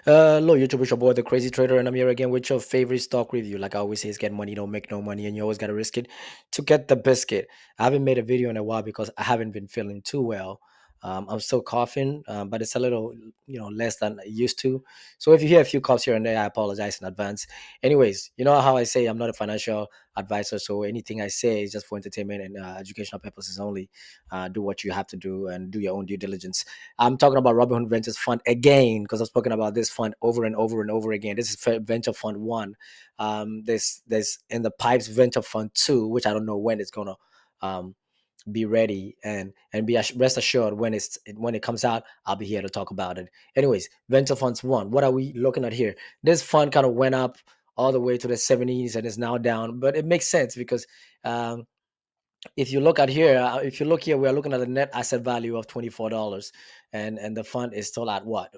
Hello, YouTube, it's your boy, the Crazy Trader, and I'm here again with your favorite stock review. Like I always say, it's get money, don't make no money, and you always got to risk it to get the biscuit. I haven't made a video in a while because I haven't been feeling too well. I'm still coughing, but it's a little, less than I used to. So if you hear a few coughs here and there, I apologize in advance. Anyways, you know how I say I'm not a financial advisor, so anything I say is just for entertainment and educational purposes only. Do what you have to do and do your own due diligence. I'm talking about Robinhood Ventures Fund again because I've spoken about this fund over and over and over again. This is Venture Fund One. There's in the pipes Venture Fund Two, which I don't know when it's gonna um, be ready, and be rest assured when it comes out, I'll be here to talk about it. Anyways, Venture Funds One. What are we looking at here? This fund kind of went up all the way to the 70s and is now down, but it makes sense because um, if you look at here, if you look here, we are looking at a net asset value of $24, and the fund is still at what,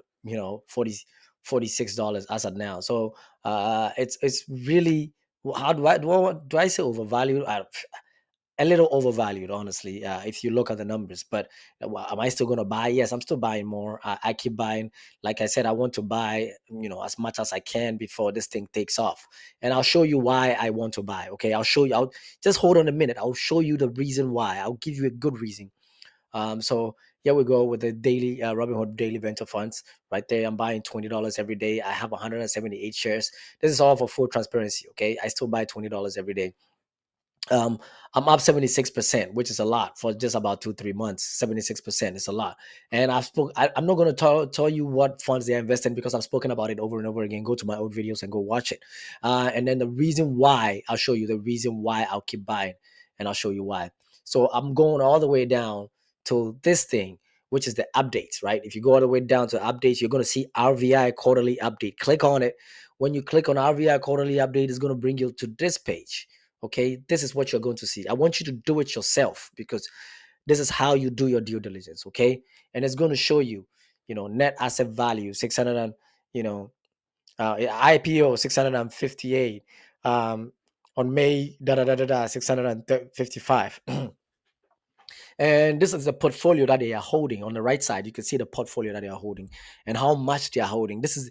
46 dollars as of now. So it's really, how do I say overvalued? A little overvalued, honestly, if you look at the numbers. But am I still going to buy? Yes, I'm still buying more. I keep buying. Like I said, I want to buy, as much as I can before this thing takes off. And I'll show you why I want to buy. Okay, I'll show you. I'll just hold on a minute. I'll show you the reason why. I'll give you a good reason. So here we go with the daily Robinhood daily venture funds. Right there, I'm buying $20 every day. I have 178 shares. This is all for full transparency. Okay, I still buy $20 every day. um I'm up 76%, which is a lot for just about 2 3 months. 76% is a lot. And I'm not going to tell you what funds they invest in because I've spoken about it over and over again. Go to my old videos and go watch it. And then the reason why, I'll show you the reason why I'll keep buying, and I'll show you why. So I'm going all the way down to this thing, which is the updates. Right, if you go all the way down to updates, you're going to see RVI quarterly update. Click on it. When you click on RVI quarterly update, it's going to bring you to this page. Okay, this is what you're going to see. I want you to do it yourself because this is how you do your due diligence. Okay, and it's going to show you, net asset value 600 and, you know IPO 658, on May 655. And this is the portfolio that they are holding. On the right side, you can see the portfolio that they are holding and how much they are holding. This is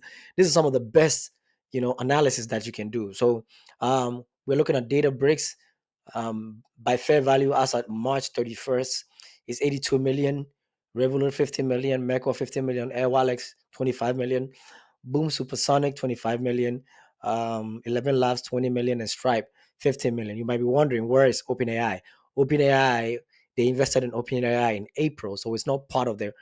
some of the best, analysis that you can do. So we're looking at data bricks. By fair value as at March 31st is 82 million, Revolut 50 million, Merco 50 million, Airwallex 25 million, Boom Supersonic 25 million, 11 Labs 20 million, and Stripe 15 million. You might be wondering, where is OpenAI? OpenAI, they invested in OpenAI in April, so it's not part of the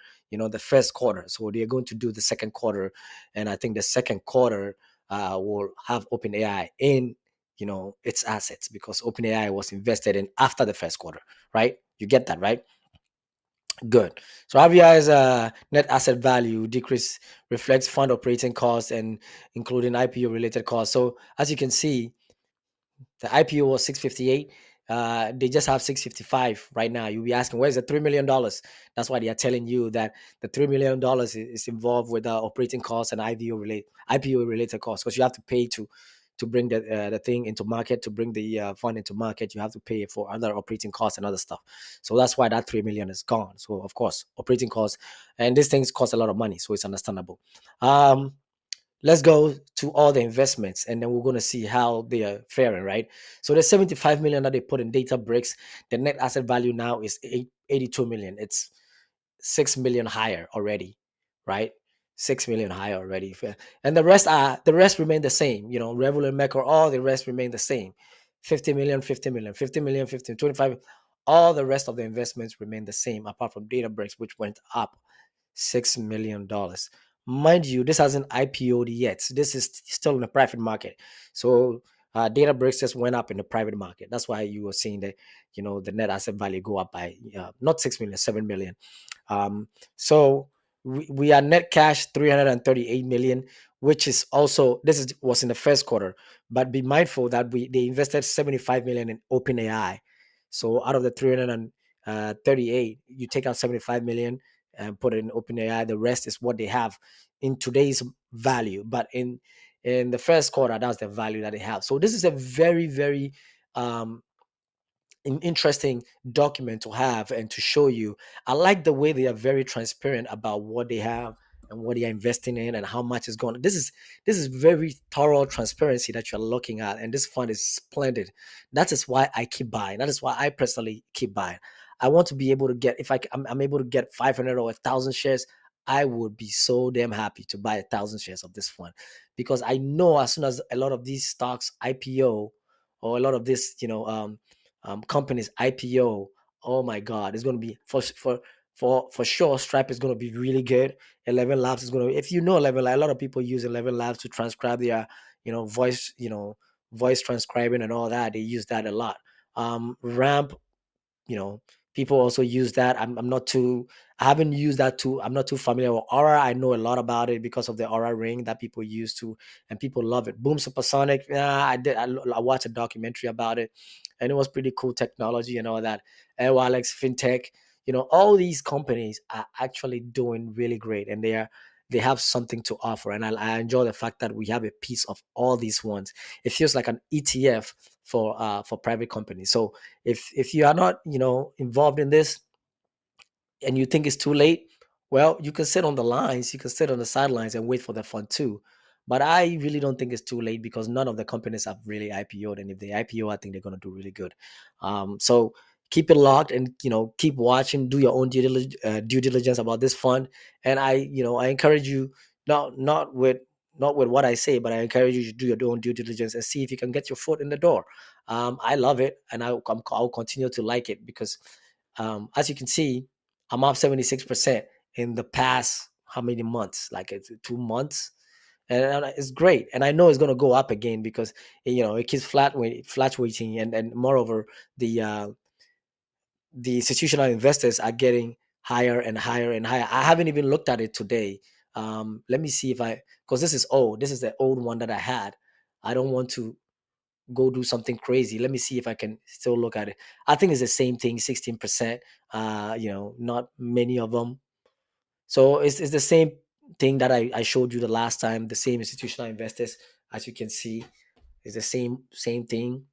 first quarter. So they're going to do the second quarter, and I think the second quarter will have OpenAI in, its assets, because OpenAI was invested in after the first quarter, right? You get that, right? Good. So RVI's net asset value decrease reflects fund operating costs and including IPO related costs. So as you can see, the IPO was 658. They just have 655 right now. You'll be asking, where's the $3 million? That's why they are telling you that the $3 million is involved with operating costs and IPO related costs, because you have to pay to bring the thing into market, to bring the fund into market. You have to pay for other operating costs and other stuff. So that's why that 3 million is gone. So of course, operating costs and these things cost a lot of money. So it's understandable. Um, let's go to all the investments, and then we're going to see how they are faring, right? So the 75 million that they put in data bricks, the net asset value now is 82 million. It's 6 million higher already, right? 6 million higher already. And the rest remain the same. Revolut, Mecca, all the rest remain the same. 50 million, 50 million, 50 million, 50, 25. All the rest of the investments remain the same, apart from data bricks, which went up $6 million. Mind you, this hasn't IPO'd yet. This is still in the private market. So Databricks just went up in the private market. That's why you were seeing the net asset value go up by not 6 million, 7 million. So we are net cash 338 million, which is also, was in the first quarter. But be mindful that they invested 75 million in OpenAI. So out of the 338, you take out 75 million and put it in OpenAI. The rest is what they have in today's value. But in the first quarter, that's the value that they have. So this is a very, very um, an interesting document to have and to show you. I like the way they are very transparent about what they have and what you're investing in and how much is going. This is very thorough transparency that you're looking at, and this fund is splendid. That is why I keep buying. That is why I personally keep buying. I want to be able to get, if I'm able to get 500 or 1,000 shares, I would be so damn happy to buy 1,000 shares of this fund, because I know as soon as a lot of these stocks IPO, or a lot of this, companies IPO, oh my God, it's going to be for sure. Stripe is going to be really good. 11 Labs is going to, if you know 11, a lot of people use 11 Labs to transcribe their, voice, voice transcribing and all that. They use that a lot. Ramp, you know people also use that. I'm not too, I haven't used that too. I'm not too familiar with Aura. I know a lot about it because of the Aura ring that people use to, and people love it. Boom Supersonic, yeah, I watched a documentary about it, and it was pretty cool technology and all that. Airwalex, fintech, all these companies are actually doing really great, and they have something to offer, and I enjoy the fact that we have a piece of all these ones. It feels like an ETF for private companies. So if you are not, involved in this, and you think it's too late, well, you can sit on the lines, you can sit on the sidelines and wait for the fund too. But I really don't think it's too late, because none of the companies have really IPO'd, and if they IPO, I think they're going to do really good. So keep it locked, and keep watching, do your own due diligence about this fund. And I encourage you, not with what I say, but I encourage you to do your own due diligence and see if you can get your foot in the door. I love it, and I'll continue to like it, because as you can see, I'm up 76% in the past how many months? Like it's 2 months, and it's great. And I know it's going to go up again, because it keeps fluctuating, and moreover, the uh, the institutional investors are getting higher and higher and higher. I haven't even looked at it today. Let me see if I, because this is old. This is the old one that I had. I don't want to go do something crazy. Let me see if I can still look at it. I think it's the same thing, 16%. Not many of them. So it's the same thing that I showed you the last time, the same institutional investors, as you can see, is the same thing.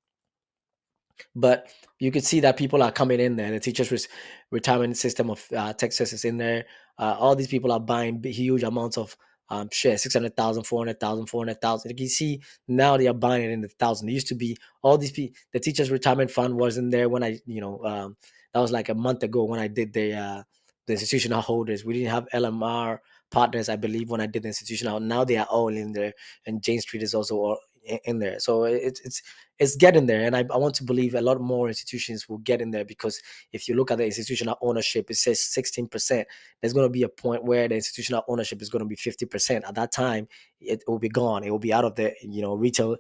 But you could see that people are coming in there. The retirement system of Texas is in there. All these people are buying huge amounts of shares, 600,000, 400,000, 400,000. You can see now they are buying it in the thousand. It used to be all these people. The teachers retirement fund was in there when that was like a month ago when I did the institutional holders. We didn't have LMR partners, I believe, when I did the institutional. Now they are all in there, and Jane Street is also all in there. So it's getting there, and I want to believe a lot more institutions will get in there, because if you look at the institutional ownership, it says 16%. There's going to be a point where the institutional ownership is going to be 50%. At that time, it will be gone. It will be out of the retail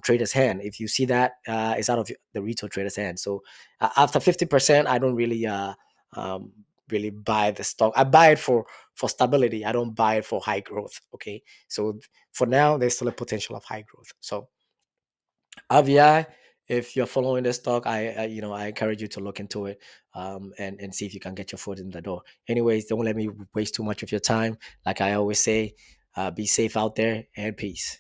trader's hand. If you see that, it's out of the retail trader's hand. So after 50%, I don't um, really buy the stock. I buy it for stability. I don't buy it for high growth. Okay, so for now, there's still a potential of high growth. So RVI, if you're following this talk, I encourage you to look into it, and see if you can get your foot in the door. Anyways, don't let me waste too much of your time. Like I always say, be safe out there, and peace.